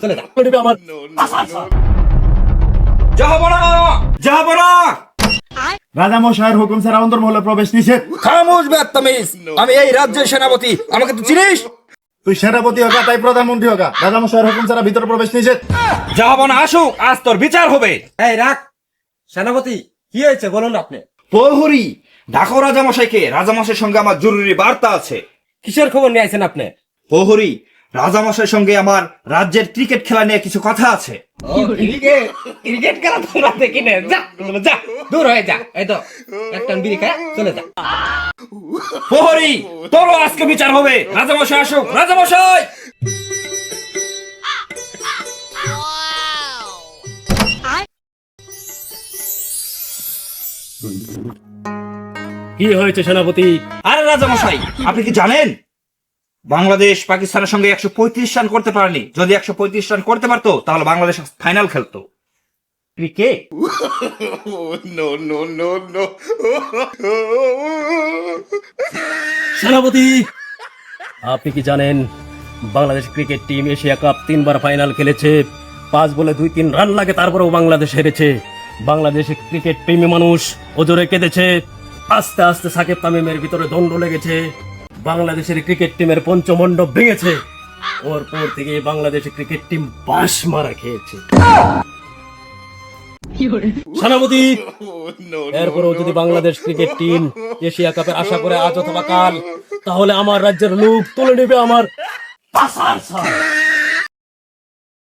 চলে যা আমার রাজা মশাইয়ের হুকুম ছাড়া অন্দরমহলে প্রবেশ নিষেধ। খামোশ বেয়াত্তামিজ, আমি এই রাজ্যের সেনাপতি, আমাকে তো চিনিস? তুই সেনাপতি হোক তাই প্রধানমন্ত্রী হোক, রাজা মশাইয়ের হুকুম ছাড়া ভিতরে প্রবেশ নিষেধ। জাহাপনা আসুক, আজ তোর বিচার হবে। এই রাখ সেনাপতি, কি হয়েছে বলুন আপনি। প্রহরী, ডাকো রাজামশাইকে, রাজামশাইয়ের সঙ্গে আমার জরুরি বার্তা আছে। কিসের খবর নিয়ে আইছেন আপনি? প্রহরী, রাজামশাইয়ের সঙ্গে আমার রাজ্যের ক্রিকেট খেলা নিয়ে কিছু কথা আছে। ক্রিকেট খেলা তোরা দেখি না, যা যা দূর হয়ে যা। এই তো একটা বিড়ি খায় চলে যা। প্রহরী, তোরও আজকে বিচার হবে। রাজামশাই আসুক, রাজামশাই। কি হয়েছে সেনাপতি? আরে রাজামশাই, আপনি কি জানেন বাংলাদেশ পাকিস্তানের সঙ্গে 135 রান করতে পারেনি? যদি 135 রান করতে পারতো তাহলে বাংলাদেশ ফাইনাল খেলতো। ক্রিকেট সেনাপতি, আপনি কি জানেন Bangladesh cricket team Asia cup 3বার ফাইনাল খেলেছে। 5 বলে 2-3 রান লাগে, তারপরেও বাংলাদেশ হেরেছে। বাংলাদেশের ক্রিকেট প্রেমী মানুষ ওজোরে কেঁদেছে। আস্তে আস্তে সাকিব তামিমের ভিতরে দণ্ড লেগেছে। বাংলাদেশের ক্রিকেট টিমের পঞ্চমণ্ডপ ভেঙেছে। ওর পর থেকে বাংলাদেশের ক্রিকেট টিম বাঁশ মারা খেয়েছে। সেনাপতি, এরপরেও যদি বাংলাদেশ ক্রিকেট টিম এশিয়া কাপের আশা করে আজ অথবা কাল, তাহলে আমার রাজ্যের লোক তুলে নেবে আমার পাশার ছাপ।